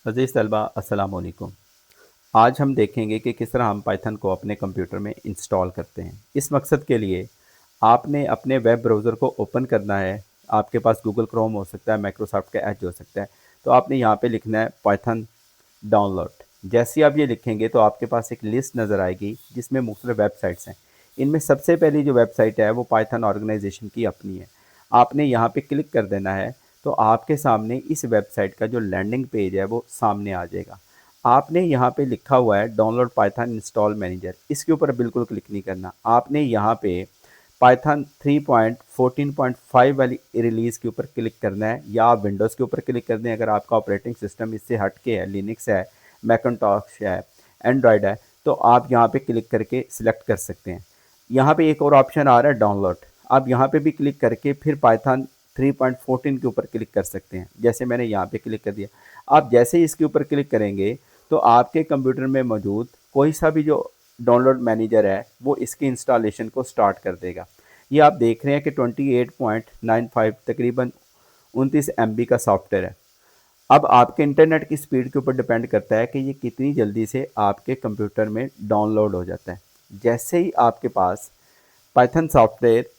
अज़ीज़ तलबा अस्सलाम वालेकुम। आज हम देखेंगे कि किस तरह हम पाइथन को अपने कंप्यूटर में इंस्टॉल करते हैं। इस मकसद के लिए आपने अपने वेब ब्राउज़र को ओपन करना है। आपके पास गूगल क्रोम हो सकता है, माइक्रोसॉफ्ट का एज हो सकता है। तो आपने यहाँ पे लिखना है पाइथन डाउनलोड। जैसे ही आप ये लिखेंगे तो आपके पास एक लिस्ट नज़र आएगी जिसमें मुख्तलिफ वेबसाइट्स हैं। इनमें सबसे पहली जो वेबसाइट है वो पाइथन ऑर्गेनाइजेशन की अपनी है। आपने यहाँ पे क्लिक कर देना है तो आपके सामने इस वेबसाइट का जो लैंडिंग पेज है वो सामने आ जाएगा। आपने यहाँ पे लिखा हुआ है डाउनलोड पाइथन इंस्टॉल मैनेजर, इसके ऊपर बिल्कुल क्लिक नहीं करना। आपने यहाँ पे पाइथन 3.14.5 वाली रिलीज़ के ऊपर क्लिक करना है, या आप विंडोज़ के ऊपर क्लिक कर दें अगर आपका ऑपरेटिंग सिस्टम इससे हट के है, लिनक्स है, मैकिन्टॉश है, एंड्रॉयड है, तो आप यहाँ पे क्लिक करके सिलेक्ट कर सकते हैं। यहाँ पे एक और ऑप्शन आ रहा है डाउनलोड। आप यहाँ पे भी क्लिक करके फिर पाइथन 3.14 के ऊपर क्लिक कर सकते हैं। जैसे मैंने यहाँ पे क्लिक कर दिया। आप जैसे ही इसके ऊपर क्लिक करेंगे तो आपके कंप्यूटर में मौजूद कोई सा भी जो डाउनलोड मैनेजर है वो इसकी इंस्टॉलेशन को स्टार्ट कर देगा। ये आप देख रहे हैं कि 28.95 तकरीबन 29 MB का सॉफ्टवेयर है। अब आपके इंटरनेट की स्पीड के ऊपर डिपेंड करता है कि ये कितनी जल्दी से आपके कंप्यूटर में डाउनलोड हो जाता है। जैसे ही आपके पास पाइथन सॉफ्टवेयर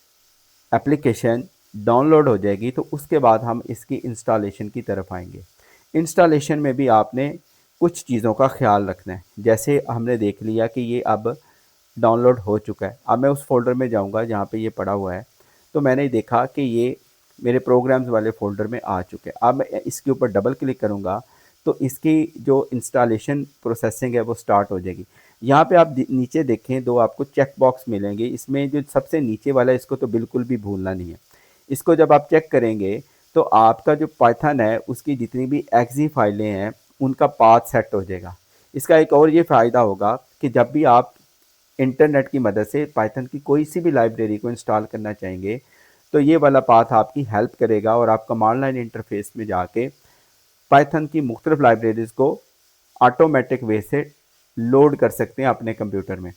एप्लीकेशन डाउनलोड हो जाएगी तो उसके बाद हम इसकी इंस्टॉलेशन की तरफ आएंगे। इंस्टॉलेशन में भी आपने कुछ चीज़ों का ख्याल रखना है। जैसे हमने देख लिया कि ये अब डाउनलोड हो चुका है। अब मैं उस फ़ोल्डर में जाऊंगा जहाँ पे ये पड़ा हुआ है, तो मैंने देखा कि ये मेरे प्रोग्राम्स वाले फ़ोल्डर में आ चुके हैं। अब मैं इसके ऊपर डबल क्लिक करूँगा तो इसकी जो इंस्टॉलेशन प्रोसेसिंग है वो स्टार्ट हो जाएगी। यहाँ पे आप नीचे देखें, दो आपको चेक बॉक्स मिलेंगे। इसमें जो सबसे नीचे वाला है इसको तो बिल्कुल भी भूलना नहीं है। इसको जब आप चेक करेंगे तो आपका जो पाइथन है उसकी जितनी भी एक्जी फाइलें हैं उनका पाथ सेट हो जाएगा। इसका एक और ये फ़ायदा होगा कि जब भी आप इंटरनेट की मदद से पाइथन की कोई सी भी लाइब्रेरी को इंस्टॉल करना चाहेंगे तो ये वाला पाथ आपकी हेल्प करेगा और आप कमांड लाइन इंटरफेस में जाके पाइथन की मुख्तलिफ लाइब्रेरीज़ को ऑटोमेटिक वे से लोड कर सकते हैं अपने कंप्यूटर में।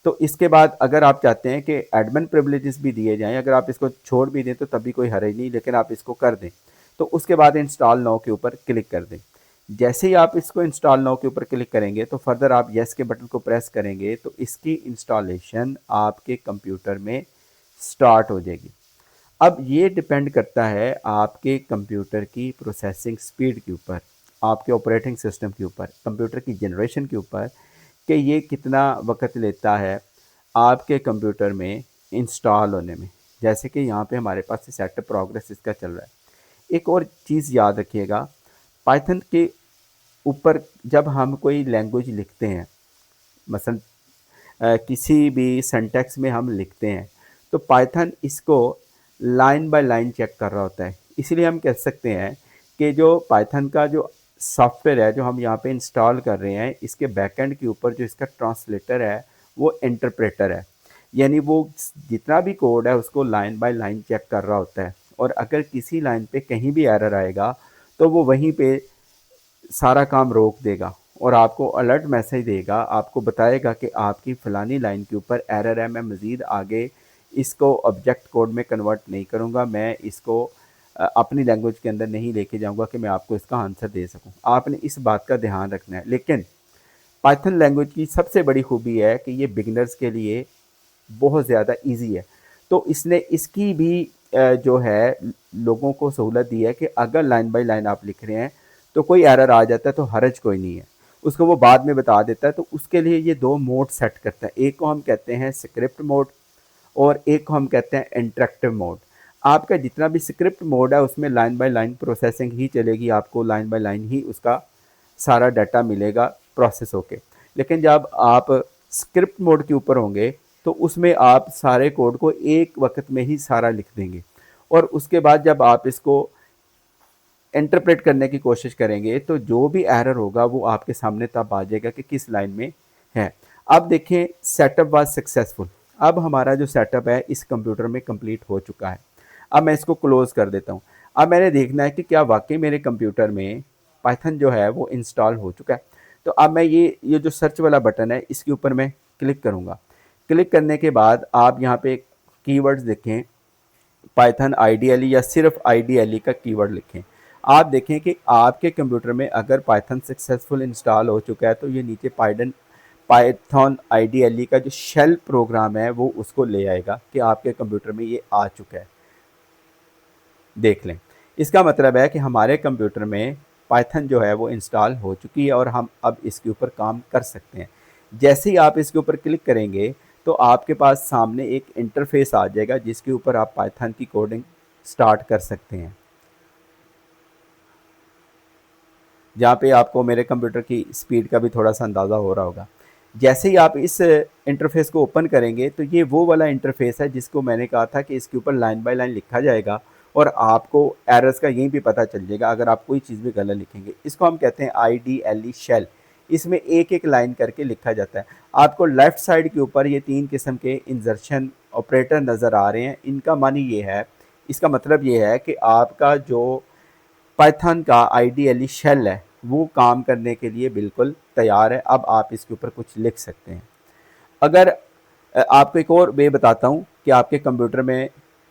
तो इसके बाद अगर आप चाहते हैं कि एडमिन प्रिविलेजेस भी दिए जाएं, अगर आप इसको छोड़ भी दें तो तभी कोई हर्ज नहीं, लेकिन आप इसको कर दें तो उसके बाद इंस्टॉल नाउ के ऊपर क्लिक कर दें। जैसे ही आप इसको इंस्टॉल नाउ के ऊपर क्लिक करेंगे तो फर्दर आप येस के बटन को प्रेस करेंगे तो इसकी इंस्टॉलेशन आपके कंप्यूटर में स्टार्ट हो जाएगी। अब ये डिपेंड करता है आपके कंप्यूटर की प्रोसेसिंग स्पीड के ऊपर, आपके ऑपरेटिंग सिस्टम के ऊपर, कंप्यूटर की जनरेशन के ऊपर, कि ये कितना वक्त लेता है आपके कंप्यूटर में इंस्टॉल होने में। जैसे कि यहाँ पे हमारे पास सेटअप प्रोग्रेस इसका चल रहा है। एक और चीज़ याद रखिएगा, पाइथन के ऊपर जब हम कोई लैंग्वेज लिखते हैं, मसलन किसी भी सिंटैक्स में हम लिखते हैं तो पाइथन इसको लाइन बाय लाइन चेक कर रहा होता है। इसलिए हम कह सकते हैं कि जो पाइथन का जो सॉफ्टवेयर है जो हम यहाँ पे इंस्टॉल कर रहे हैं, इसके बैकएंड के ऊपर जो इसका ट्रांसलेटर है वो इंटरप्रेटर है। यानी वो जितना भी कोड है उसको लाइन बाय लाइन चेक कर रहा होता है, और अगर किसी लाइन पे कहीं भी एरर आएगा तो वो वहीं पे सारा काम रोक देगा और आपको अलर्ट मैसेज देगा, आपको बताएगा कि आपकी फ़लानी लाइन के ऊपर एरर है, मैं मज़ीद आगे इसको ऑब्जेक्ट कोड में कन्वर्ट नहीं करूँगा, मैं इसको अपनी लैंग्वेज के अंदर नहीं लेके जाऊँगा कि मैं आपको इसका आंसर दे सकूँ। आपने इस बात का ध्यान रखना है। लेकिन पाइथन लैंग्वेज की सबसे बड़ी खूबी है कि ये बिगिनर्स के लिए बहुत ज़्यादा ईजी है। तो इसने इसकी भी जो है लोगों को सहूलत दी है कि अगर लाइन बाय लाइन आप लिख रहे हैं तो कोई एरर आ जाता है तो हर्ज कोई नहीं है, उसको वो बाद में बता देता है। तो उसके लिए ये दो मोड सेट करता है, एक को हम कहते हैं स्क्रिप्ट मोड और एक को हम कहते हैं इंटरेक्टिव मोड। आपका जितना भी स्क्रिप्ट मोड है उसमें लाइन बाय लाइन प्रोसेसिंग ही चलेगी, आपको लाइन बाय लाइन ही उसका सारा डाटा मिलेगा प्रोसेस होके। लेकिन जब आप स्क्रिप्ट मोड के ऊपर होंगे तो उसमें आप सारे कोड को एक वक्त में ही सारा लिख देंगे, और उसके बाद जब आप इसको इंटरप्रेट करने की कोशिश करेंगे तो जो भी एरर होगा वो आपके सामने तब आ जाएगा कि किस लाइन में है। अब देखें, सेटअप वाज सक्सेसफुल। अब हमारा जो सेटअप है इस कंप्यूटर में कंप्लीट हो चुका है। अब मैं इसको क्लोज कर देता हूँ। अब मैंने देखना है कि क्या वाकई मेरे कंप्यूटर में पाइथन जो है वो इंस्टॉल हो चुका है। तो अब मैं ये जो सर्च वाला बटन है इसके ऊपर मैं क्लिक करूँगा। क्लिक करने के बाद आप यहाँ पे कीवर्ड्स देखें, पाइथन आईडीएलई या सिर्फ आईडीएलई का कीवर्ड लिखें। आप देखें कि आपके कंप्यूटर में अगर पाइथन सक्सेसफुल इंस्टॉल हो चुका है तो ये नीचे पाइथन आईडीएलई का जो शेल प्रोग्राम है वो उसको ले आएगा कि आपके कंप्यूटर में ये आ चुका है। देख लें, इसका मतलब है कि हमारे कंप्यूटर में पाइथन जो है वो इंस्टॉल हो चुकी है और हम अब इसके ऊपर काम कर सकते हैं। जैसे ही आप इसके ऊपर क्लिक करेंगे तो आपके पास सामने एक इंटरफेस आ जाएगा जिसके ऊपर आप पाइथन की कोडिंग स्टार्ट कर सकते हैं, जहाँ पे आपको मेरे कंप्यूटर की स्पीड का भी थोड़ा सा अंदाज़ा हो रहा होगा। जैसे ही आप इस इंटरफेस को ओपन करेंगे तो ये वो वाला इंटरफेस है जिसको मैंने कहा था कि इसके ऊपर लाइन बाय लाइन लिखा जाएगा और आपको एरर्स का यहीं भी पता चल जाएगा अगर आप कोई चीज़ भी गलत लिखेंगे। इसको हम कहते हैं आईडीएलई शेल। इसमें एक एक लाइन करके लिखा जाता है। आपको लेफ़्ट साइड के ऊपर ये 3 किस्म के इंजर्शन ऑपरेटर नज़र आ रहे हैं। इनका मानी ये है, इसका मतलब ये है कि आपका जो पाइथन का आईडीएलई शेल है वो काम करने के लिए बिल्कुल तैयार है। अब आप इसके ऊपर कुछ लिख सकते हैं। अगर आपको एक और वे बताता हूँ कि आपके कंप्यूटर में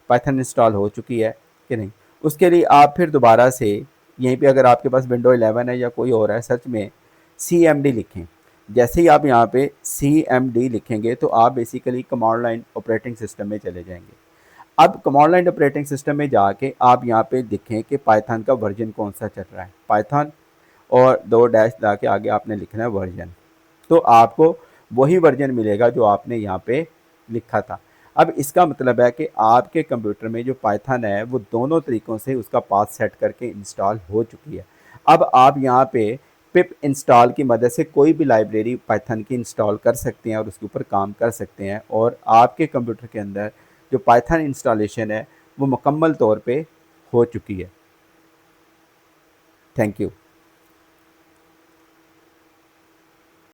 पाइथन इंस्टॉल हो चुकी है कि नहीं। उसके लिए आप फिर दोबारा से यहीं पे अगर आपके पास विंडो 11 है या कोई और है, सर्च में CMD लिखें। जैसे ही आप यहाँ पे CMD लिखेंगे तो आप basically command line operating system में चले जाएंगे। अब कमांड लाइन ऑपरेटिंग सिस्टम में जाके आप यहाँ पे देखें कि पाइथन का वर्जन कौन सा चल रहा है। पाइथन और 2 डैश ला के आगे आपने लिखना है वर्जन, तो आपको वही वर्जन मिलेगा जो आपने यहाँ पे लिखा था। अब इसका मतलब है कि आपके कंप्यूटर में जो पाइथन है वो दोनों तरीक़ों से उसका पाथ सेट करके इंस्टॉल हो चुकी है। अब आप यहाँ पे पिप इंस्टॉल की मदद से कोई भी लाइब्रेरी पाइथन की इंस्टॉल कर सकते हैं और उसके ऊपर काम कर सकते हैं और आपके कंप्यूटर के अंदर जो पाइथन इंस्टॉलेशन है वो मुकम्मल तौर पे हो चुकी है। Thank you.